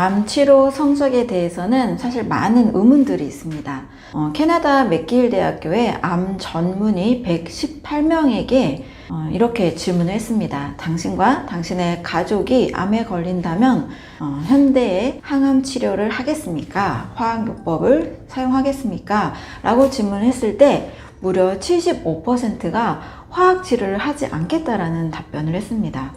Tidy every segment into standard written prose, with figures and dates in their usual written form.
암 치료 성적에 대해서는 사실 많은 의문들이 있습니다. 캐나다 맥길 대학교의 암 전문의 118명에게 이렇게 질문을 했습니다. 당신과 당신의 가족이 암에 걸린다면 현대의 항암 치료를 하겠습니까? 화학요법을 사용하겠습니까? 라고 질문을 했을 때 무려 75%가 화학 치료를 하지 않겠다라는 답변을 했습니다.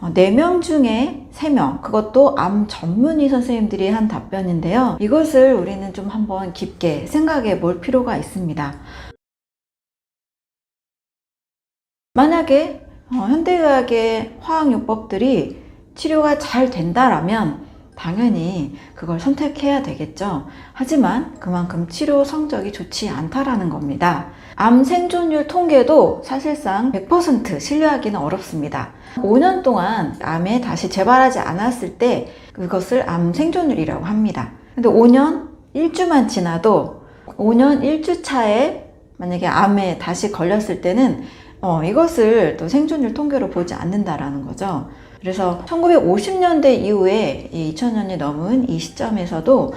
4명 중에 3명, 그것도 암 전문의 선생님들이 한 답변인데요. 이것을 우리는 좀 한번 깊게 생각해 볼 필요가 있습니다. 만약에 현대의학의 화학요법들이 치료가 잘 된다라면 당연히 그걸 선택해야 되겠죠. 하지만 그만큼 치료 성적이 좋지 않다라는 겁니다. 암 생존율 통계도 사실상 100% 신뢰하기는 어렵습니다. 5년 동안 암에 다시 재발하지 않았을 때 그것을 암 생존율이라고 합니다. 근데 5년 1주만 지나도 5년 1주 차에 만약에 암에 다시 걸렸을 때는 이것을 또 생존율 통계로 보지 않는다라는 거죠. 그래서 1950년대 이후에 2000년이 넘은 이 시점에서도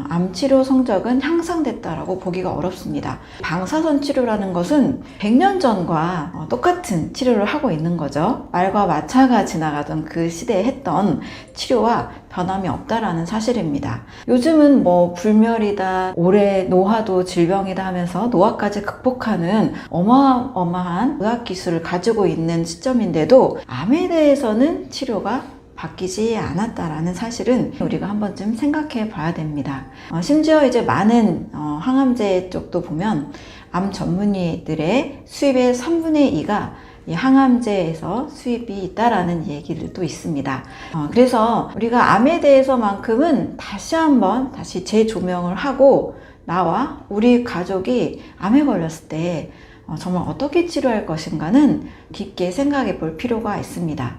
암 치료 성적은 향상됐다라고 보기가 어렵습니다. 방사선 치료라는 것은 100년 전과 똑같은 치료를 하고 있는 거죠. 말과 마차가 지나가던 그 시대에 했던 치료와 변함이 없다라는 사실입니다. 요즘은 불멸이다, 올해 노화도 질병이다 하면서 노화까지 극복하는 어마어마한 의학기술을 가지고 있는 시점인데도 암에 대해서는 치료가 바뀌지 않았다라는 사실은 우리가 한 번쯤 생각해 봐야 됩니다. 심지어 이제 많은 항암제 쪽도 보면 암 전문의들의 수입의 3분의 2가 이 항암제에서 수입이 있다라는 얘기들도 있습니다. 그래서 우리가 암에 대해서만큼은 다시 한번 재조명을 하고 나와 우리 가족이 암에 걸렸을 때 정말 어떻게 치료할 것인가는 깊게 생각해 볼 필요가 있습니다.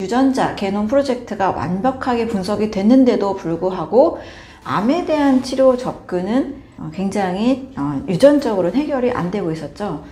유전자 게놈 프로젝트가 완벽하게 분석이 됐는데도 불구하고 암에 대한 치료 접근은 굉장히 유전적으로는 해결이 안 되고 있었죠.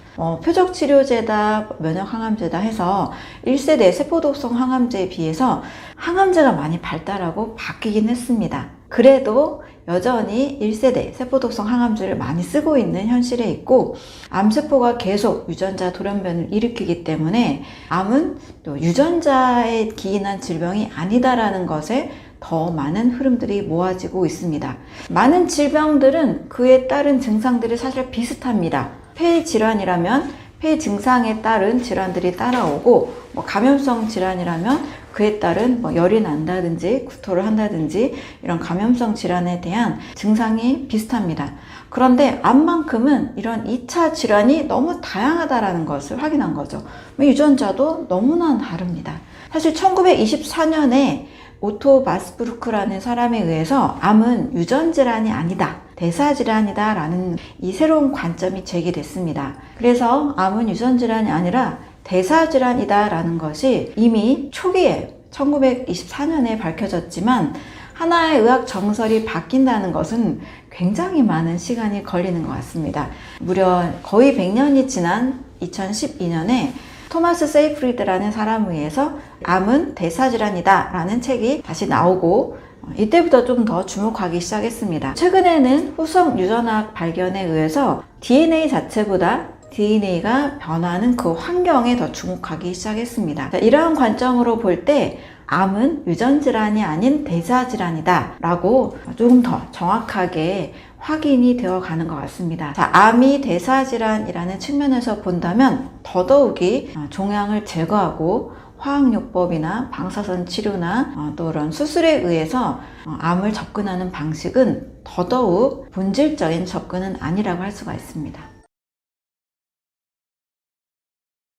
표적 치료제다, 면역 항암제다 해서 1세대 세포독성 항암제에 비해서 항암제가 많이 발달하고 바뀌긴 했습니다. 그래도 여전히 1세대 세포독성 항암제를 많이 쓰고 있는 현실에 있고 암세포가 계속 유전자 돌연변을 일으키기 때문에 암은 또 유전자에 기인한 질병이 아니다라는 것에 더 많은 흐름들이 모아지고 있습니다. 많은 질병들은 그에 따른 증상들이 사실 비슷합니다. 폐 질환이라면 폐 증상에 따른 질환들이 따라오고 감염성 질환이라면 그에 따른 열이 난다든지 구토를 한다든지 이런 감염성 질환에 대한 증상이 비슷합니다. 그런데 암만큼은 이런 2차 질환이 너무 다양하다라는 것을 확인한 거죠. 유전자도 너무나 다릅니다. 사실 1924년에 오토 바스부르크라는 사람에 의해서 암은 유전질환이 아니다, 대사질환이다 라는 이 새로운 관점이 제기됐습니다. 그래서 암은 유전질환이 아니라 대사질환이다 라는 것이 이미 초기에 1924년에 밝혀졌지만 하나의 의학 정설이 바뀐다는 것은 굉장히 많은 시간이 걸리는 것 같습니다. 무려 거의 100년이 지난 2012년에 토마스 세이프리드라는 사람에 의해서 암은 대사질환이다 라는 책이 다시 나오고 이때부터 좀 더 주목하기 시작했습니다. 최근에는 후속 유전학 발견에 의해서 DNA 자체보다 DNA가 변하는 그 환경에 더 주목하기 시작했습니다. 이러한 관점으로 볼 때 암은 유전질환이 아닌 대사질환이다 라고 조금 더 정확하게 확인이 되어 가는 것 같습니다. 암이 대사질환이라는 측면에서 본다면 더더욱이 종양을 제거하고 화학요법이나 방사선 치료나 또 이런 수술에 의해서 암을 접근하는 방식은 더더욱 본질적인 접근은 아니라고 할 수가 있습니다.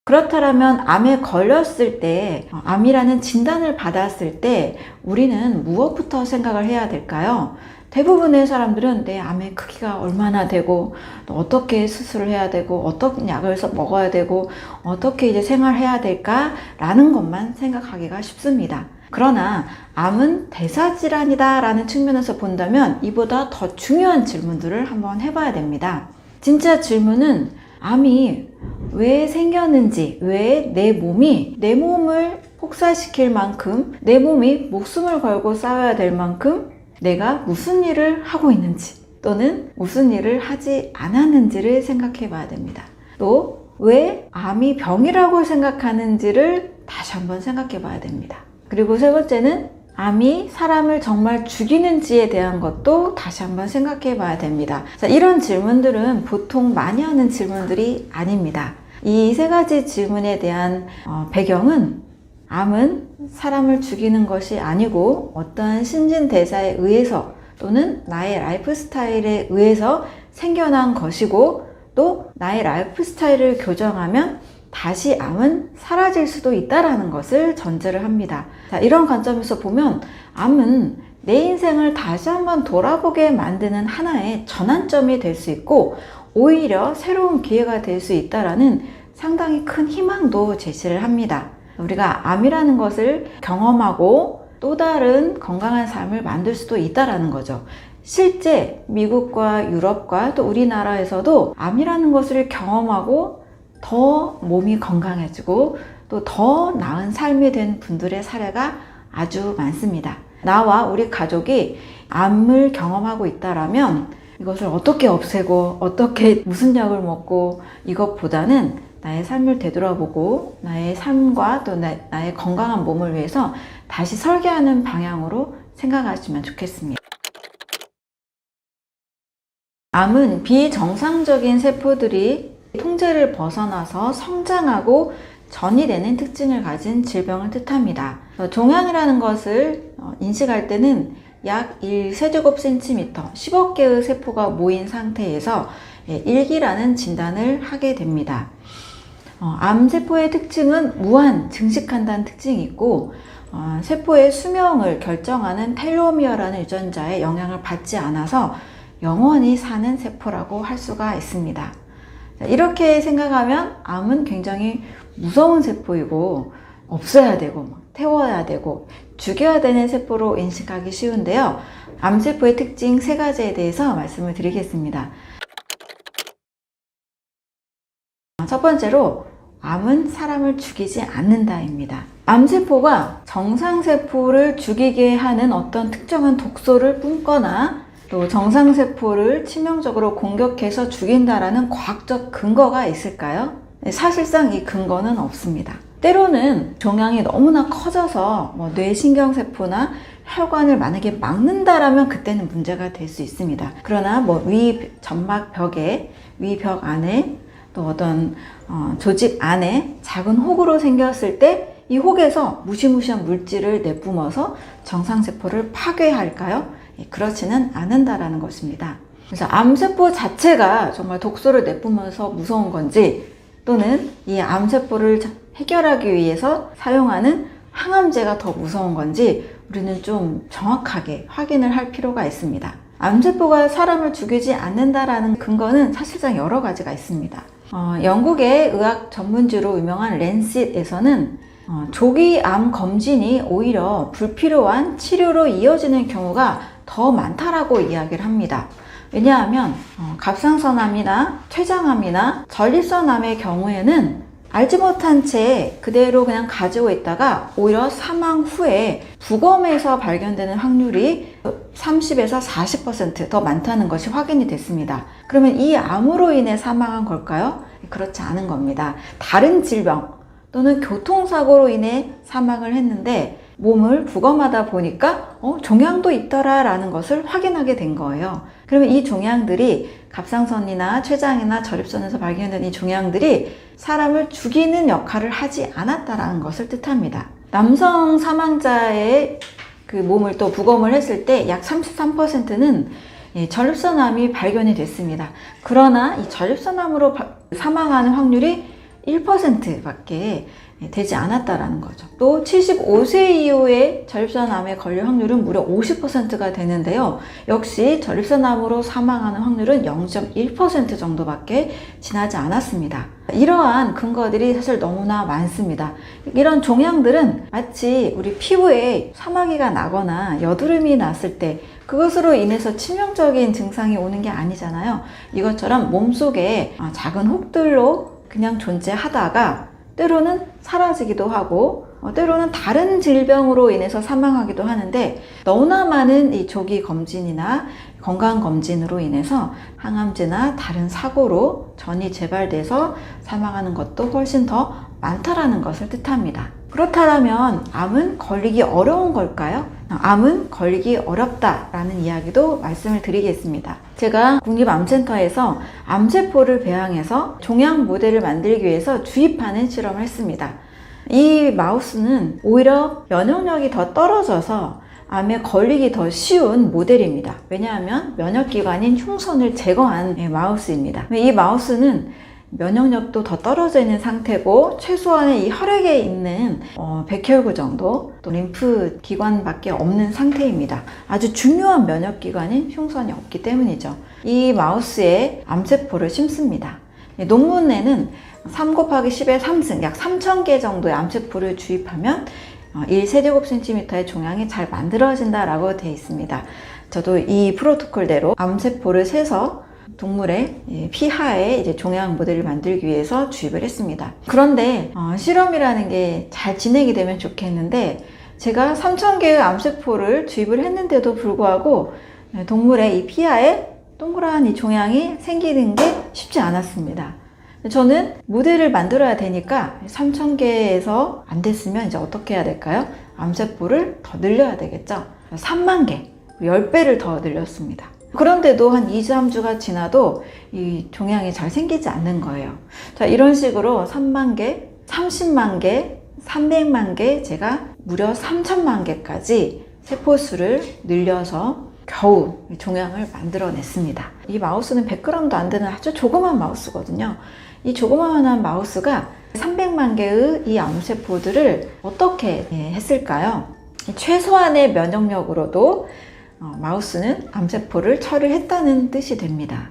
그렇다면 암에 걸렸을 때, 암이라는 진단을 받았을 때 우리는 무엇부터 생각을 해야 될까요? 대부분의 사람들은 내 암의 크기가 얼마나 되고 또 어떻게 수술을 해야 되고 어떤 약을 먹어야 되고 어떻게 이제 생활해야 될까 라는 것만 생각하기가 쉽습니다. 그러나 암은 대사질환이다 라는 측면에서 본다면 이보다 더 중요한 질문들을 한번 해봐야 됩니다. 진짜 질문은 암이 왜 생겼는지, 왜 내 몸을 혹사시킬 만큼 내 몸이 목숨을 걸고 싸워야 될 만큼 내가 무슨 일을 하고 있는지 또는 무슨 일을 하지 않았는지를 생각해 봐야 됩니다. 또 왜 암이 병이라고 생각하는지를 다시 한번 생각해 봐야 됩니다. 그리고 세 번째는 암이 사람을 정말 죽이는지에 대한 것도 다시 한번 생각해 봐야 됩니다. 자, 이런 질문들은 보통 많이 하는 질문들이 아닙니다. 이 세 가지 질문에 대한 배경은 암은 사람을 죽이는 것이 아니고 어떠한 신진대사에 의해서 또는 나의 라이프 스타일에 의해서 생겨난 것이고 또 나의 라이프 스타일을 교정하면 다시 암은 사라질 수도 있다는 것을 전제를 합니다. 자, 이런 관점에서 보면 암은 내 인생을 다시 한번 돌아보게 만드는 하나의 전환점이 될 수 있고 오히려 새로운 기회가 될 수 있다는 상당히 큰 희망도 제시를 합니다. 우리가 암이라는 것을 경험하고 또 다른 건강한 삶을 만들 수도 있다는 거죠. 실제 미국과 유럽과 또 우리나라에서도 암이라는 것을 경험하고 더 몸이 건강해지고 또 더 나은 삶이 된 분들의 사례가 아주 많습니다. 나와 우리 가족이 암을 경험하고 있다라면 이것을 어떻게 없애고 어떻게 무슨 약을 먹고 이것보다는 나의 삶을 되돌아보고 나의 삶과 또 나의 건강한 몸을 위해서 다시 설계하는 방향으로 생각하시면 좋겠습니다. 암은 비정상적인 세포들이 통제를 벗어나서 성장하고 전이되는 특징을 가진 질병을 뜻합니다. 종양이라는 것을 인식할 때는 약 1세제곱cm, 10억 개의 세포가 모인 상태에서 일기라는 진단을 하게 됩니다. 암세포의 특징은 무한 증식한다는 특징이 있고 세포의 수명을 결정하는 텔로미어라는 유전자의 영향을 받지 않아서 영원히 사는 세포라고 할 수가 있습니다. 이렇게 생각하면 암은 굉장히 무서운 세포이고 없애야 되고 태워야 되고 죽여야 되는 세포로 인식하기 쉬운데요. 암세포의 특징 세 가지에 대해서 말씀을 드리겠습니다. 첫 번째로 암은 사람을 죽이지 않는다입니다. 암세포가 정상세포를 죽이게 하는 어떤 특정한 독소를 뿜거나 또 정상세포를 치명적으로 공격해서 죽인다라는 과학적 근거가 있을까요? 사실상 이 근거는 없습니다. 때로는 종양이 너무나 커져서 뇌신경세포나 혈관을 만약에 막는다라면 그때는 문제가 될 수 있습니다. 그러나 위 점막벽에, 위벽 안에 또 어떤 조직 안에 작은 혹으로 생겼을 때 이 혹에서 무시무시한 물질을 내뿜어서 정상세포를 파괴할까요? 그렇지는 않는다라는 것입니다. 그래서 암세포 자체가 정말 독소를 내뿜어서 무서운 건지 또는 이 암세포를 해결하기 위해서 사용하는 항암제가 더 무서운 건지 우리는 좀 정확하게 확인을 할 필요가 있습니다. 암세포가 사람을 죽이지 않는다라는 근거는 사실상 여러 가지가 있습니다. 영국의 의학 전문지로 유명한 랜싯에서는 조기 암 검진이 오히려 불필요한 치료로 이어지는 경우가 더 많다라고 이야기를 합니다. 왜냐하면 갑상선암이나 췌장암이나 전립선암의 경우에는 알지 못한 채 그대로 그냥 가지고 있다가 오히려 사망 후에 부검에서 발견되는 확률이 30에서 40% 더 많다는 것이 확인이 됐습니다. 그러면 이 암으로 인해 사망한 걸까요? 그렇지 않은 겁니다. 다른 질병 또는 교통사고로 인해 사망을 했는데 몸을 부검하다 보니까 종양도 있더라라는 것을 확인하게 된 거예요. 그러면 이 종양들이 갑상선이나 췌장이나 전립선에서 발견된 이 종양들이 사람을 죽이는 역할을 하지 않았다라는 것을 뜻합니다. 남성 사망자의 그 몸을 또 부검을 했을 때 약 33%는 전립선암이 발견이 됐습니다. 그러나 이 전립선암으로 사망하는 확률이 1%밖에 되지 않았다라는 거죠. 또 75세 이후에 전립선암에 걸릴 확률은 무려 50%가 되는데요. 역시 전립선암으로 사망하는 확률은 0.1% 정도밖에 지나지 않았습니다. 이러한 근거들이 사실 너무나 많습니다. 이런 종양들은 마치 우리 피부에 사마귀가 나거나 여드름이 났을 때 그것으로 인해서 치명적인 증상이 오는 게 아니잖아요. 이것처럼 몸속에 작은 혹들로 그냥 존재하다가 때로는 사라지기도 하고 때로는 다른 질병으로 인해서 사망하기도 하는데, 너무나 많은 이 조기 검진이나 건강검진으로 인해서 항암제나 다른 사고로 전이 재발돼서 사망하는 것도 훨씬 더 많다라는 것을 뜻합니다. 그렇다면 암은 걸리기 어려운 걸까요? 암은 걸리기 어렵다라는 이야기도 말씀을 드리겠습니다. 제가 국립암센터에서 암세포를 배양해서 종양 모델을 만들기 위해서 주입하는 실험을 했습니다. 이 마우스는 오히려 면역력이 더 떨어져서 암에 걸리기 더 쉬운 모델입니다. 왜냐하면 면역기관인 흉선을 제거한 마우스입니다. 이 마우스는 면역력도 더 떨어져 있는 상태고, 최소한의 이 혈액에 있는 백혈구 정도, 또 림프 기관밖에 없는 상태입니다. 아주 중요한 면역기관인 흉선이 없기 때문이죠. 이 마우스에 암세포를 심습니다. 논문에는 3 곱하기 10의 3승, 약 3000개 정도의 암세포를 주입하면 1세제곱cm의 종양이 잘 만들어진다라고 되어 있습니다. 저도 이 프로토콜대로 암세포를 세서 동물의 피하에 이제 종양 모델을 만들기 위해서 주입을 했습니다. 그런데 실험이라는 게 잘 진행이 되면 좋겠는데, 제가 3000개의 암세포를 주입을 했는데도 불구하고 동물의 이 피하에 동그란 이 종양이 생기는 게 쉽지 않았습니다. 저는 모델을 만들어야 되니까 3000개에서 안 됐으면 이제 어떻게 해야 될까요? 암세포를 더 늘려야 되겠죠. 3만 개, 10배를 더 늘렸습니다. 그런데도 한 2, 3주가 지나도 이 종양이 잘 생기지 않는 거예요. 자, 이런 식으로 3만 개, 30만 개, 300만 개, 제가 무려 3천만 개까지 세포수를 늘려서 겨우 종양을 만들어냈습니다. 이 마우스는 100g도 안 되는 아주 조그만 마우스거든요. 이 조그마한 마우스가 300만 개의 이 암세포들을 어떻게 했을까요? 최소한의 면역력으로도 마우스는 암세포를 처리했다는 뜻이 됩니다.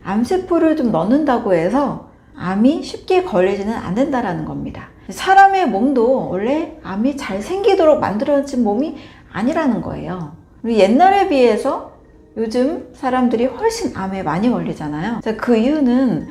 암세포를 좀 넣는다고 해서 암이 쉽게 걸리지는 않는다라는 겁니다. 사람의 몸도 원래 암이 잘 생기도록 만들어진 몸이 아니라는 거예요. 옛날에 비해서 요즘 사람들이 훨씬 암에 많이 걸리잖아요. 그 이유는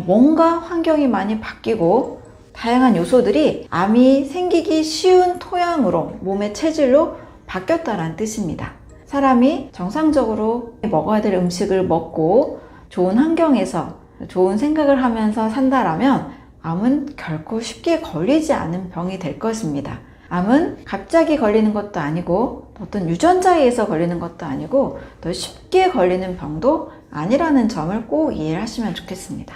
뭔가 환경이 많이 바뀌고 다양한 요소들이 암이 생기기 쉬운 토양으로, 몸의 체질로 바뀌었다는 뜻입니다. 사람이 정상적으로 먹어야 될 음식을 먹고 좋은 환경에서 좋은 생각을 하면서 산다라면 암은 결코 쉽게 걸리지 않은 병이 될 것입니다. 암은 갑자기 걸리는 것도 아니고 어떤 유전자에 의해서 걸리는 것도 아니고 더 쉽게 걸리는 병도 아니라는 점을 꼭 이해를 하시면 좋겠습니다.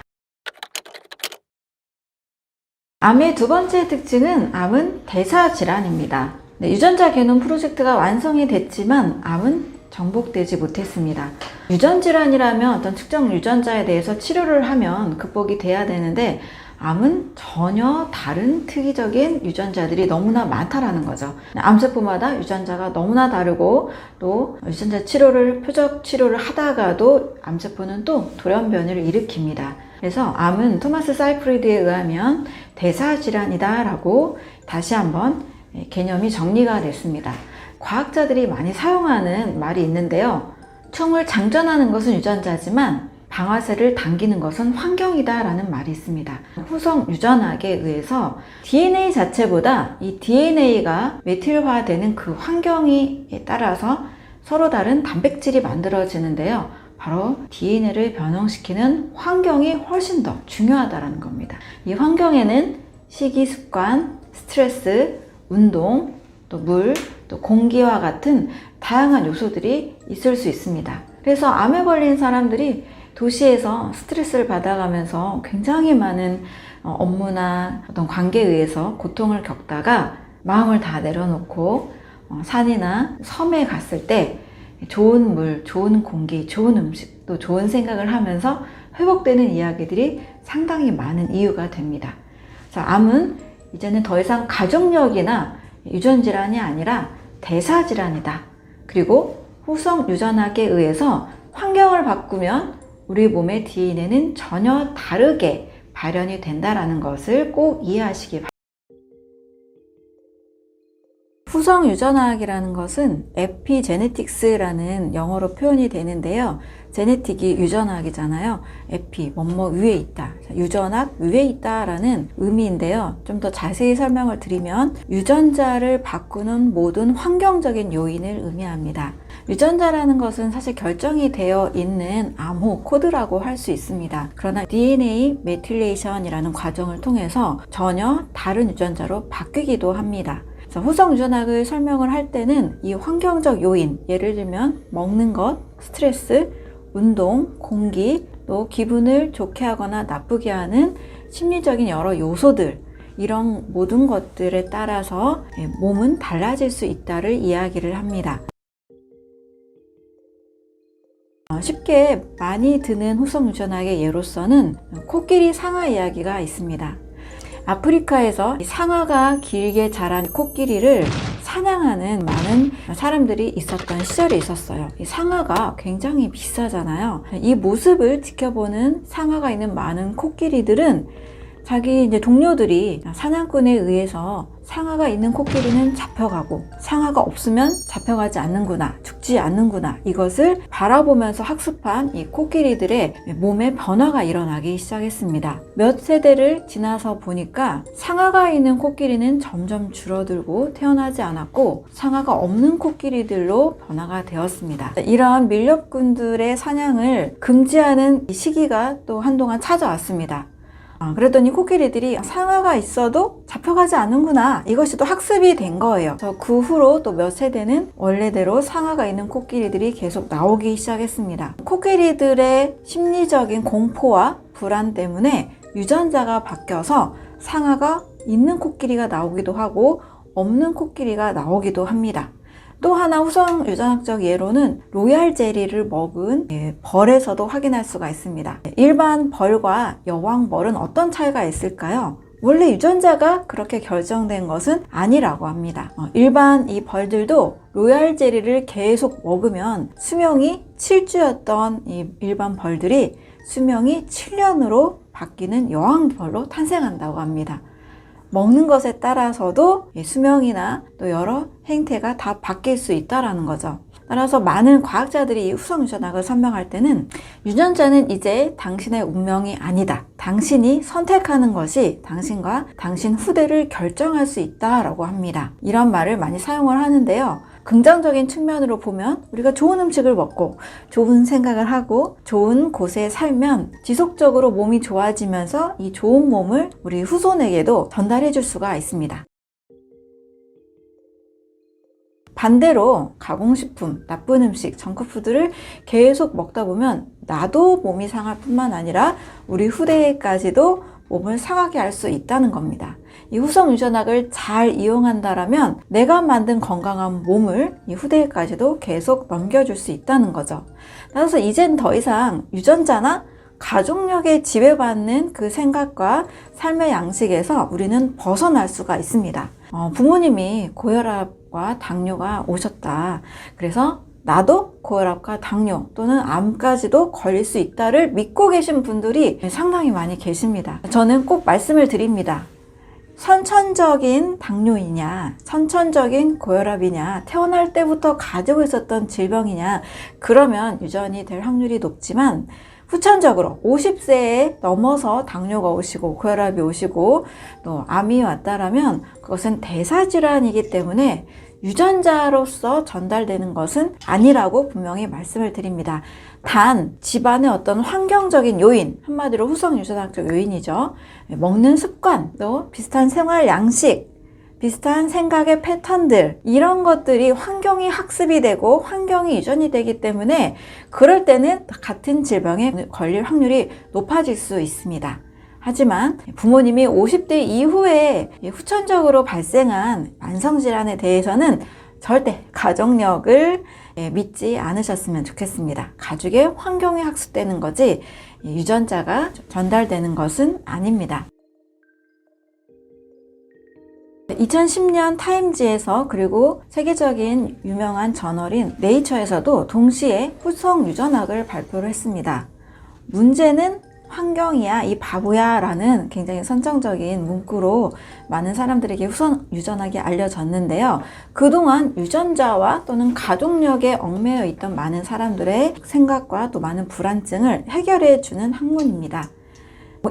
암의 두 번째 특징은 암은 대사질환입니다. 유전자 게놈 프로젝트가 완성이 됐지만 암은 정복되지 못했습니다. 유전질환이라면 어떤 특정 유전자에 대해서 치료를 하면 극복이 돼야 되는데, 암은 전혀 다른 특이적인 유전자들이 너무나 많다라는 거죠. 암세포마다 유전자가 너무나 다르고, 또 유전자 치료를, 표적 치료를 하다가도 암세포는 또 돌연변이를 일으킵니다. 그래서 암은 토마스 사이프리드에 의하면 대사질환이다 라고 다시 한번 개념이 정리가 됐습니다. 과학자들이 많이 사용하는 말이 있는데요. 총을 장전하는 것은 유전자지만 방아쇠를 당기는 것은 환경이다 라는 말이 있습니다. 후성 유전학에 의해서 DNA 자체보다 이 DNA가 메틸화되는 그 환경에 따라서 서로 다른 단백질이 만들어지는데요. 바로 DNA를 변형시키는 환경이 훨씬 더 중요하다는 겁니다. 이 환경에는 식이 습관, 스트레스, 운동, 또 물, 또 공기와 같은 다양한 요소들이 있을 수 있습니다. 그래서 암에 걸린 사람들이 도시에서 스트레스를 받아가면서 굉장히 많은 업무나 어떤 관계에 의해서 고통을 겪다가 마음을 다 내려놓고 산이나 섬에 갔을 때 좋은 물, 좋은 공기, 좋은 음식, 또 좋은 생각을 하면서 회복되는 이야기들이 상당히 많은 이유가 됩니다. 자, 암은 이제는 더 이상 가족력이나 유전질환이 아니라 대사질환이다. 그리고 후성 유전학에 의해서 환경을 바꾸면 우리 몸의 DNA는 전혀 다르게 발현이 된다는 것을 꼭 이해하시기 바랍니다. 후성 유전학이라는 것은 에피제네틱스라는 영어로 표현이 되는데요. 제네틱이 유전학이잖아요. 에피, 뭐뭐 위에 있다. 유전학 위에 있다라는 의미인데요. 좀 더 자세히 설명을 드리면 유전자를 바꾸는 모든 환경적인 요인을 의미합니다. 유전자라는 것은 사실 결정이 되어 있는 암호, 코드라고 할 수 있습니다. 그러나 DNA 메틸레이션이라는 과정을 통해서 전혀 다른 유전자로 바뀌기도 합니다. 후성 유전학을 설명을 할 때는 이 환경적 요인, 예를 들면 먹는 것, 스트레스, 운동, 공기, 또 기분을 좋게 하거나 나쁘게 하는 심리적인 여러 요소들, 이런 모든 것들에 따라서 몸은 달라질 수 있다를 이야기를 합니다. 쉽게 많이 드는 후성 유전학의 예로서는 코끼리 상아 이야기가 있습니다. 아프리카에서 상아가 길게 자란 코끼리를 사냥하는 많은 사람들이 있었던 시절이 있었어요. 이 상아가 굉장히 비싸잖아요. 이 모습을 지켜보는 상아가 있는 많은 코끼리들은 자기 이제 동료들이 사냥꾼에 의해서 상아가 있는 코끼리는 잡혀가고 상아가 없으면 잡혀가지 않는구나, 죽지 않는구나, 이것을 바라보면서 학습한 이 코끼리들의 몸에 변화가 일어나기 시작했습니다. 몇 세대를 지나서 보니까 상아가 있는 코끼리는 점점 줄어들고 태어나지 않았고 상아가 없는 코끼리들로 변화가 되었습니다. 이러한 밀렵꾼들의 사냥을 금지하는 시기가 또 한동안 찾아왔습니다. 그랬더니 코끼리들이 상아가 있어도 잡혀가지 않는구나, 이것이 또 학습이 된 거예요. 그 후로 또 몇 세대는 원래대로 상아가 있는 코끼리들이 계속 나오기 시작했습니다. 코끼리들의 심리적인 공포와 불안 때문에 유전자가 바뀌어서 상아가 있는 코끼리가 나오기도 하고 없는 코끼리가 나오기도 합니다. 또 하나 후성 유전학적 예로는 로얄 젤리를 먹은 벌에서도 확인할 수가 있습니다. 일반 벌과 여왕 벌은 어떤 차이가 있을까요? 원래 유전자가 그렇게 결정된 것은 아니라고 합니다. 일반 이 벌들도 로얄 젤리를 계속 먹으면 수명이 7주였던 이 일반 벌들이 수명이 7년으로 바뀌는 여왕 벌로 탄생한다고 합니다. 먹는 것에 따라서도 수명이나 또 여러 행태가 다 바뀔 수 있다는 거죠. 따라서 많은 과학자들이 이 후성 유전학을 설명할 때는 유전자는 이제 당신의 운명이 아니다. 당신이 선택하는 것이 당신과 당신 후대를 결정할 수 있다라고 합니다. 이런 말을 많이 사용을 하는데요. 긍정적인 측면으로 보면 우리가 좋은 음식을 먹고 좋은 생각을 하고 좋은 곳에 살면 지속적으로 몸이 좋아지면서 이 좋은 몸을 우리 후손에게도 전달해 줄 수가 있습니다. 반대로 가공식품, 나쁜 음식, 정크푸드를 계속 먹다 보면 나도 몸이 상할 뿐만 아니라 우리 후대까지도 몸을 상하게 할 수 있다는 겁니다. 이 후성 유전학을 잘 이용한다라면 내가 만든 건강한 몸을 이 후대까지도 계속 넘겨줄 수 있다는 거죠. 따라서 이젠 더 이상 유전자나 가족력에 지배받는 그 생각과 삶의 양식에서 우리는 벗어날 수가 있습니다. 부모님이 고혈압과 당뇨가 오셨다. 그래서 나도 고혈압과 당뇨 또는 암까지도 걸릴 수 있다를 믿고 계신 분들이 상당히 많이 계십니다. 저는 꼭 말씀을 드립니다. 선천적인 당뇨이냐, 선천적인 고혈압이냐, 태어날 때부터 가지고 있었던 질병이냐, 그러면 유전이 될 확률이 높지만 후천적으로 50세에 넘어서 당뇨가 오시고 고혈압이 오시고 또 암이 왔다라면 그것은 대사질환이기 때문에 유전자로서 전달되는 것은 아니라고 분명히 말씀을 드립니다. 단 집안의 어떤 환경적인 요인, 한마디로 후성 유전학적 요인이죠. 먹는 습관, 또 비슷한 생활 양식, 비슷한 생각의 패턴들, 이런 것들이 환경이 학습이 되고 환경이 유전이 되기 때문에 그럴 때는 같은 질병에 걸릴 확률이 높아질 수 있습니다. 하지만 부모님이 50대 이후에 후천적으로 발생한 만성질환에 대해서는 절대 가족력을 믿지 않으셨으면 좋겠습니다. 가족의 환경이 학습되는 거지 유전자가 전달되는 것은 아닙니다. 2010년 타임지에서 그리고 세계적인 유명한 저널인 네이처에서도 동시에 후성 유전학을 발표를 했습니다. 문제는 환경이야, 이 바보야 라는 굉장히 선정적인 문구로 많은 사람들에게 후선 유전학이 알려졌는데요. 그동안 유전자와 또는 가족력에 얽매여 있던 많은 사람들의 생각과 또 많은 불안증을 해결해 주는 학문입니다.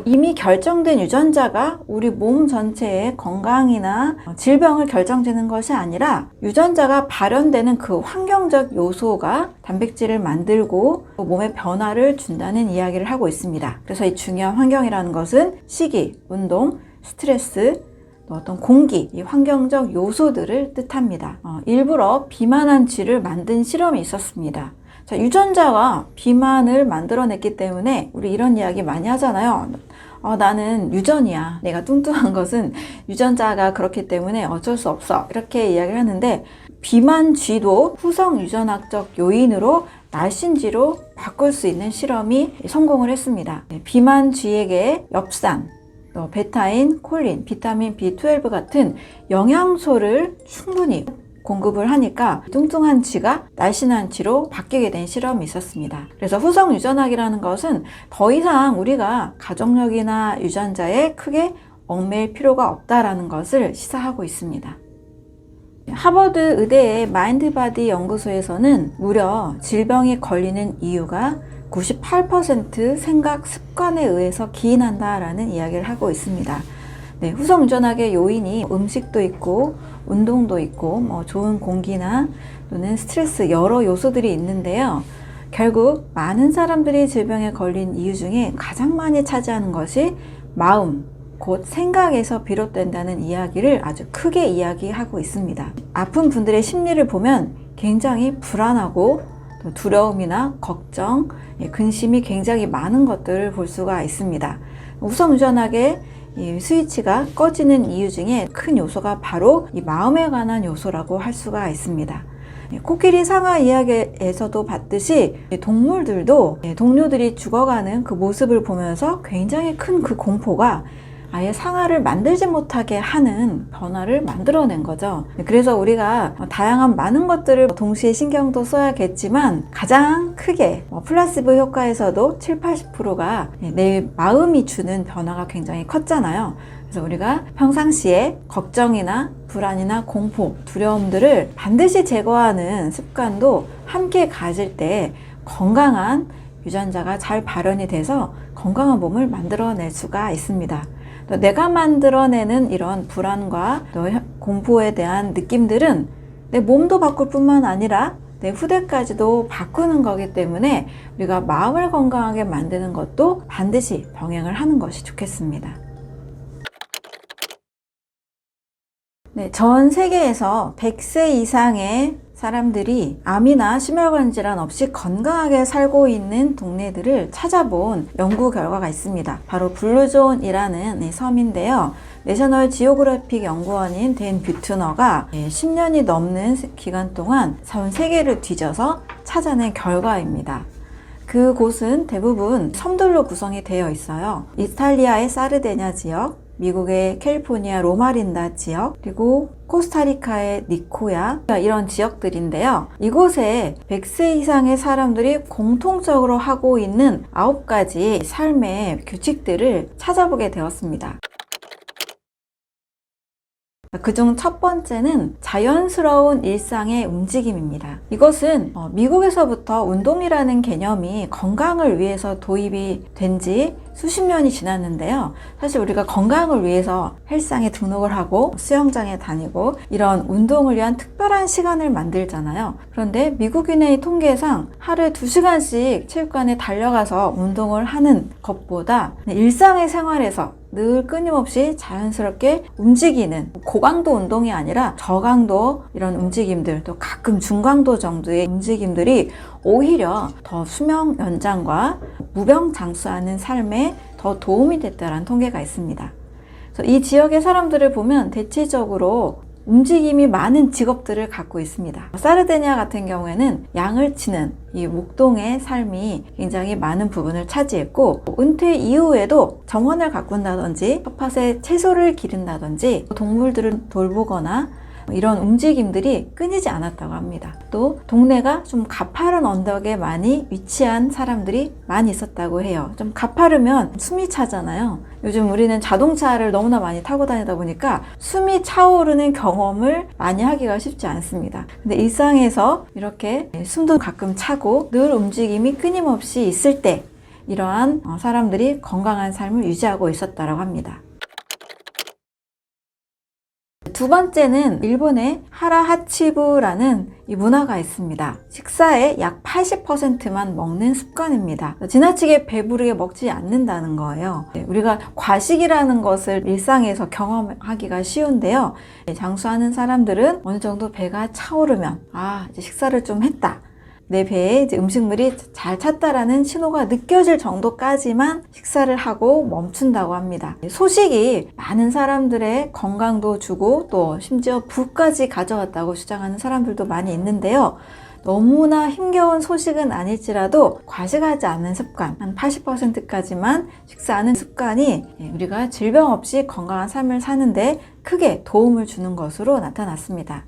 이미 결정된 유전자가 우리 몸 전체의 건강이나 질병을 결정짓는 것이 아니라 유전자가 발현되는 그 환경적 요소가 단백질을 만들고 몸에 변화를 준다는 이야기를 하고 있습니다. 그래서 이 중요한 환경이라는 것은 식이, 운동, 스트레스, 또 어떤 공기, 이 환경적 요소들을 뜻합니다. 일부러 비만한 쥐를 만든 실험이 있었습니다. 자, 유전자가 비만을 만들어냈기 때문에 우리 이런 이야기 많이 하잖아요. 나는 유전이야. 내가 뚱뚱한 것은 유전자가 그렇기 때문에 어쩔 수 없어. 이렇게 이야기를 하는데 비만 쥐도 후성 유전학적 요인으로 날씬쥐로 바꿀 수 있는 실험이 성공을 했습니다. 비만 쥐에게 엽산, 또 베타인, 콜린, 비타민 B12 같은 영양소를 충분히 공급을 하니까 뚱뚱한 쥐가 날씬한 쥐로 바뀌게 된 실험이 있었습니다. 그래서 후성 유전학이라는 것은 더 이상 우리가 가족력이나 유전자에 크게 얽매일 필요가 없다라는 것을 시사하고 있습니다. 하버드 의대의 마인드바디 연구소에서는 무려 질병이 걸리는 이유가 98% 생각 습관에 의해서 기인한다라는 이야기를 하고 있습니다. 네, 후성 유전학의 요인이 음식도 있고 운동도 있고 좋은 공기나 또는 스트레스 여러 요소들이 있는데요. 결국 많은 사람들이 질병에 걸린 이유 중에 가장 많이 차지하는 것이 마음, 곧 생각에서 비롯된다는 이야기를 아주 크게 이야기하고 있습니다. 아픈 분들의 심리를 보면 굉장히 불안하고 또 두려움이나 걱정, 근심이 굉장히 많은 것들을 볼 수가 있습니다. 후성 유전학의 이 스위치가 꺼지는 이유 중에 큰 요소가 바로 이 마음에 관한 요소라고 할 수가 있습니다. 코끼리 상어 이야기에서도 봤듯이 동물들도 동료들이 죽어가는 그 모습을 보면서 굉장히 큰 그 공포가 아예 상아를 만들지 못하게 하는 변화를 만들어낸 거죠. 그래서 우리가 다양한 많은 것들을 동시에 신경도 써야겠지만 가장 크게 플라시보 효과에서도 70~80%가 내 마음이 주는 변화가 굉장히 컸잖아요. 그래서 우리가 평상시에 걱정이나 불안이나 공포, 두려움들을 반드시 제거하는 습관도 함께 가질 때 건강한 유전자가 잘 발현이 돼서 건강한 몸을 만들어낼 수가 있습니다. 내가 만들어내는 이런 불안과 또 공포에 대한 느낌들은 내 몸도 바꿀 뿐만 아니라 내 후대까지도 바꾸는 거기 때문에 우리가 마음을 건강하게 만드는 것도 반드시 병행을 하는 것이 좋겠습니다. 네, 전 세계에서 100세 이상의 사람들이 암이나 심혈관 질환 없이 건강하게 살고 있는 동네들을 찾아본 연구 결과가 있습니다. 바로 블루존이라는 섬인데요. 내셔널 지오그래픽 연구원인 댄 뷰트너가 10년이 넘는 기간 동안 전 세계를 뒤져서 찾아낸 결과입니다. 그곳은 대부분 섬들로 구성이 되어 있어요. 이탈리아의 사르데냐 지역, 미국의 캘리포니아 로마린다 지역, 그리고 코스타리카의 니코야, 이런 지역들인데요. 이곳에 100세 이상의 사람들이 공통적으로 하고 있는 9가지 삶의 규칙들을 찾아보게 되었습니다. 그중 첫 번째는 자연스러운 일상의 움직임입니다. 이것은 미국에서부터 운동이라는 개념이 건강을 위해서 도입이 된 지 수십 년이 지났는데요. 사실 우리가 건강을 위해서 헬스장에 등록을 하고 수영장에 다니고 이런 운동을 위한 특별한 시간을 만들잖아요. 그런데 미국인의 통계상 하루에 2시간씩 체육관에 달려가서 운동을 하는 것보다 일상의 생활에서 늘 끊임없이 자연스럽게 움직이는 고강도 운동이 아니라 저강도 이런 움직임들, 또 가끔 중강도 정도의 움직임들이 오히려 더 수명 연장과 무병장수하는 삶에 더 도움이 됐다는 통계가 있습니다. 그래서 이 지역의 사람들을 보면 대체적으로 움직임이 많은 직업들을 갖고 있습니다. 사르데냐 같은 경우에는 양을 치는 이 목동의 삶이 굉장히 많은 부분을 차지했고, 은퇴 이후에도 정원을 가꾼다든지 텃밭에 채소를 기른다든지 동물들을 돌보거나 이런 움직임들이 끊이지 않았다고 합니다. 또 동네가 좀 가파른 언덕에 많이 위치한 사람들이 많이 있었다고 해요. 좀 가파르면 숨이 차잖아요. 요즘 우리는 자동차를 너무나 많이 타고 다니다 보니까 숨이 차오르는 경험을 많이 하기가 쉽지 않습니다. 근데 일상에서 이렇게 숨도 가끔 차고 늘 움직임이 끊임없이 있을 때 이러한 사람들이 건강한 삶을 유지하고 있었다고 합니다. 두 번째는 일본의 하라하치부라는 이 문화가 있습니다. 식사의 약 80%만 먹는 습관입니다. 지나치게 배부르게 먹지 않는다는 거예요. 우리가 과식이라는 것을 일상에서 경험하기가 쉬운데요. 장수하는 사람들은 어느 정도 배가 차오르면 이제 식사를 좀 했다. 내 배에 이제 음식물이 잘 찼다라는 신호가 느껴질 정도까지만 식사를 하고 멈춘다고 합니다. 소식이 많은 사람들의 건강도 주고 또 심지어 부까지 가져왔다고 주장하는 사람들도 많이 있는데요. 너무나 힘겨운 소식은 아닐지라도 과식하지 않는 습관, 한 80%까지만 식사하는 습관이 우리가 질병 없이 건강한 삶을 사는데 크게 도움을 주는 것으로 나타났습니다.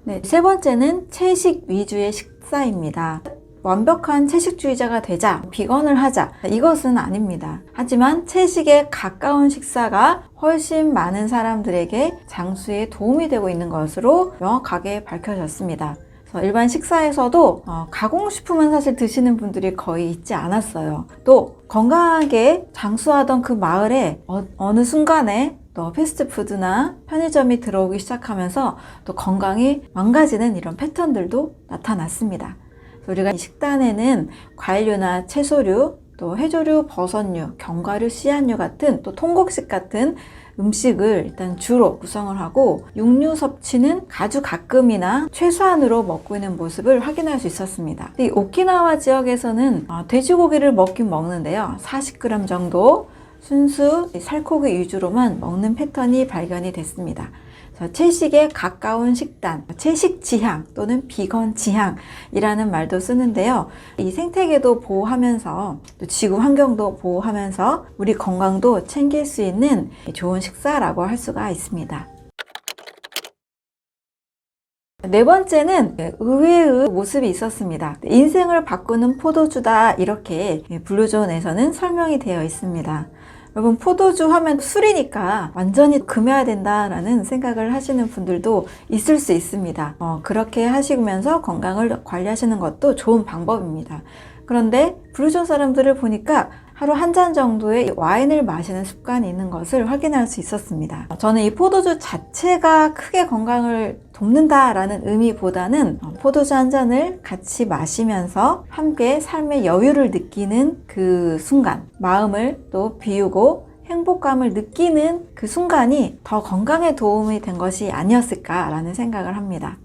네, 세 번째는 채식 위주의 식사입니다. 완벽한 채식주의자가 되자, 비건을 하자, 이것은 아닙니다. 하지만 채식에 가까운 식사가 훨씬 많은 사람들에게 장수에 도움이 되고 있는 것으로 명확하게 밝혀졌습니다. 일반 식사에서도 가공식품은 사실 드시는 분들이 거의 있지 않았어요. 또 건강하게 장수하던 그 마을에 어느 순간에 또 패스트푸드나 편의점이 들어오기 시작하면서 또 건강이 망가지는 이런 패턴들도 나타났습니다. 우리가 이 식단에는 과일류나 채소류, 또 해조류, 버섯류, 견과류, 씨앗류 같은 또 통곡식 같은 음식을 일단 주로 구성을 하고 육류 섭취는 아주 가끔이나 최소한으로 먹고 있는 모습을 확인할 수 있었습니다. 이 오키나와 지역에서는 돼지고기를 먹긴 먹는데요. 40g 정도 순수 살코기 위주로만 먹는 패턴이 발견이 됐습니다. 채식에 가까운 식단, 채식 지향 또는 비건 지향이라는 말도 쓰는데요. 이 생태계도 보호하면서 또 지구 환경도 보호하면서 우리 건강도 챙길 수 있는 좋은 식사라고 할 수가 있습니다. 네 번째는 의외의 모습이 있었습니다. 인생을 바꾸는 포도주다, 이렇게 블루존에서는 설명이 되어 있습니다. 여러분, 포도주 하면 술이니까 완전히 금해야 된다라는 생각을 하시는 분들도 있을 수 있습니다. 그렇게 하시면서 건강을 관리하시는 것도 좋은 방법입니다. 그런데 블루존 사람들을 보니까 하루 한 잔 정도의 와인을 마시는 습관이 있는 것을 확인할 수 있었습니다. 저는 이 포도주 자체가 크게 건강을 돕는다라는 의미보다는 포도주 한 잔을 같이 마시면서 함께 삶의 여유를 느끼는 그 순간, 마음을 또 비우고 행복감을 느끼는 그 순간이 더 건강에 도움이 된 것이 아니었을까라는 생각을 합니다.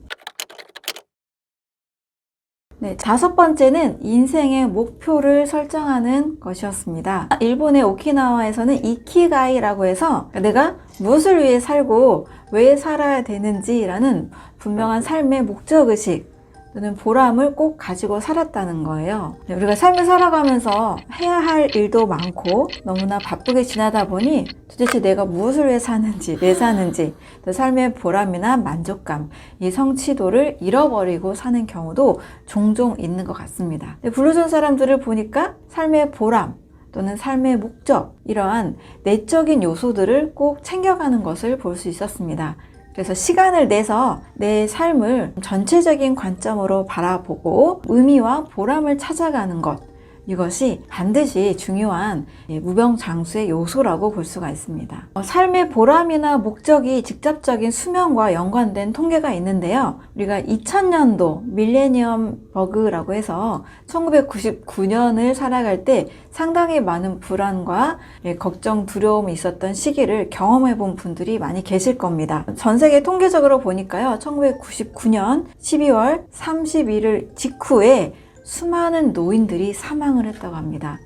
네, 다섯 번째는 인생의 목표를 설정하는 것이었습니다. 일본의 오키나와에서는 이키가이라고 해서 내가 무엇을 위해 살고 왜 살아야 되는지라는 분명한 삶의 목적의식 또는 보람을 꼭 가지고 살았다는 거예요. 우리가 삶을 살아가면서 해야 할 일도 많고 너무나 바쁘게 지나다 보니 도대체 내가 무엇을 위해 사는지, 왜 사는지, 또 삶의 보람이나 만족감, 이 성취도를 잃어버리고 사는 경우도 종종 있는 것 같습니다. 블루존 사람들을 보니까 삶의 보람 또는 삶의 목적, 이러한 내적인 요소들을 꼭 챙겨가는 것을 볼 수 있었습니다. 그래서 시간을 내서 내 삶을 전체적인 관점으로 바라보고 의미와 보람을 찾아가는 것, 이것이 반드시 중요한 무병장수의 요소라고 볼 수가 있습니다. 삶의 보람이나 목적이 직접적인 수명과 연관된 통계가 있는데요. 우리가 2000년도 밀레니엄 버그라고 해서 1999년을 살아갈 때 상당히 많은 불안과 걱정, 두려움이 있었던 시기를 경험해 본 분들이 많이 계실 겁니다. 전 세계 통계적으로 보니까요, 1999년 12월 31일 직후에 수많은 노인들이 사망을 했다고 합니다.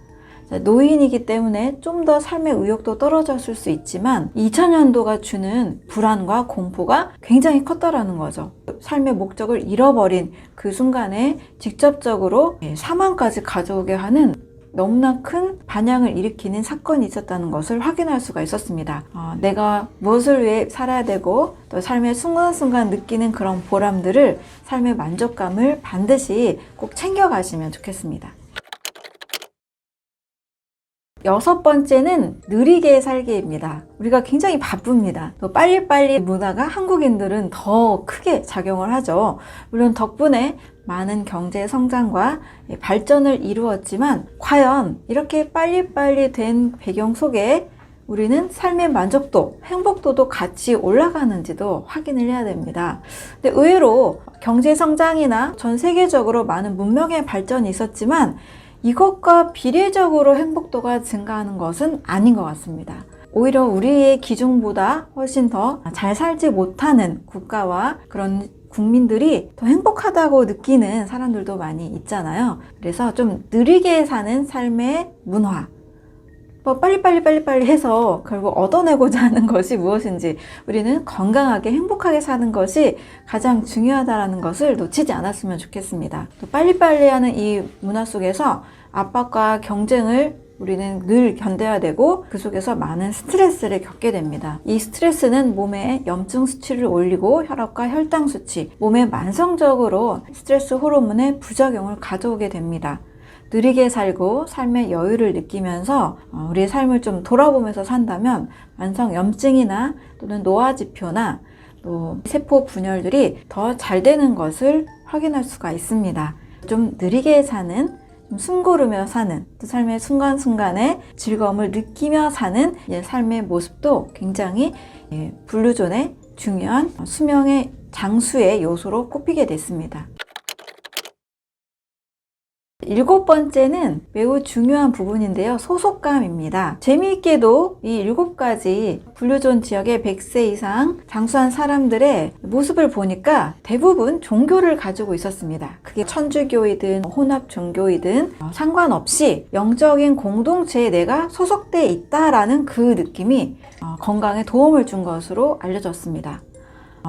노인이기 때문에 좀 더 삶의 의욕도 떨어졌을 수 있지만 2000년도가 주는 불안과 공포가 굉장히 컸다라는 거죠. 삶의 목적을 잃어버린 그 순간에 직접적으로 사망까지 가져오게 하는 너무나 큰 반향을 일으키는 사건이 있었다는 것을 확인할 수가 있었습니다. 내가 무엇을 위해 살아야 되고 또 삶의 순간순간 느끼는 그런 보람들을, 삶의 만족감을 반드시 꼭 챙겨가시면 좋겠습니다. 6번째는 느리게 살기입니다. 우리가 굉장히 바쁩니다. 또 빨리빨리 문화가 한국인들은 더 크게 작용을 하죠. 물론 덕분에 많은 경제 성장과 발전을 이루었지만 과연 이렇게 빨리빨리 된 배경 속에 우리는 삶의 만족도, 행복도도 같이 올라가는지도 확인을 해야 됩니다. 근데 의외로 경제 성장이나 전 세계적으로 많은 문명의 발전이 있었지만 이것과 비례적으로 행복도가 증가하는 것은 아닌 것 같습니다. 오히려 우리의 기준보다 훨씬 더 잘 살지 못하는 국가와 그런 국민들이 더 행복하다고 느끼는 사람들도 많이 있잖아요. 그래서 좀 느리게 사는 삶의 문화, 빨리빨리 해서 결국 얻어내고자 하는 것이 무엇인지, 우리는 건강하게 행복하게 사는 것이 가장 중요하다는 것을 놓치지 않았으면 좋겠습니다. 또 빨리빨리 하는 이 문화 속에서 압박과 경쟁을 우리는 늘 견뎌야 되고 그 속에서 많은 스트레스를 겪게 됩니다. 이 스트레스는 몸에 염증 수치를 올리고 혈압과 혈당 수치, 몸에 만성적으로 스트레스 호르몬의 부작용을 가져오게 됩니다. 느리게 살고 삶의 여유를 느끼면서 우리의 삶을 좀 돌아보면서 산다면 만성 염증이나 또는 노화지표나 또 세포 분열들이 더 잘 되는 것을 확인할 수가 있습니다. 좀 느리게 사는, 좀 숨고르며 사는, 또 삶의 순간순간에 즐거움을 느끼며 사는 삶의 모습도 굉장히 블루존의 중요한 수명의 장수의 요소로 꼽히게 됐습니다. 7번째는 매우 중요한 부분인데요. 소속감입니다. 재미있게도 이 7가지 블루존 지역의 100세 이상 장수한 사람들의 모습을 보니까 대부분 종교를 가지고 있었습니다. 그게 천주교이든 혼합 종교이든 상관없이 영적인 공동체에 내가 소속돼 있다라는 그 느낌이 건강에 도움을 준 것으로 알려졌습니다.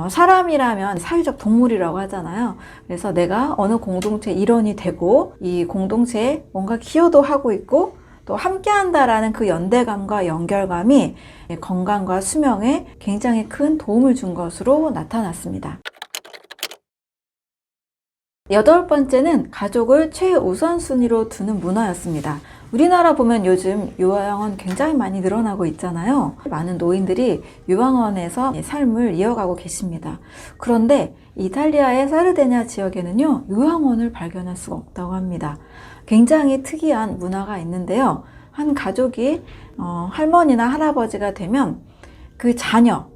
사람이라면 사회적 동물이라고 하잖아요. 그래서 내가 어느 공동체 일원이 되고 이 공동체에 뭔가 기여도 하고 있고 또 함께 한다라는 그 연대감과 연결감이 건강과 수명에 굉장히 큰 도움을 준 것으로 나타났습니다. 8번째는 가족을 최우선순위로 두는 문화였습니다. 우리나라 보면 요즘 요양원 굉장히 많이 늘어나고 있잖아요. 많은 노인들이 요양원에서 삶을 이어가고 계십니다. 그런데 이탈리아의 사르데냐 지역에는요, 요양원을 발견할 수가 없다고 합니다. 굉장히 특이한 문화가 있는데요. 한 가족이 할머니나 할아버지가 되면 그 자녀,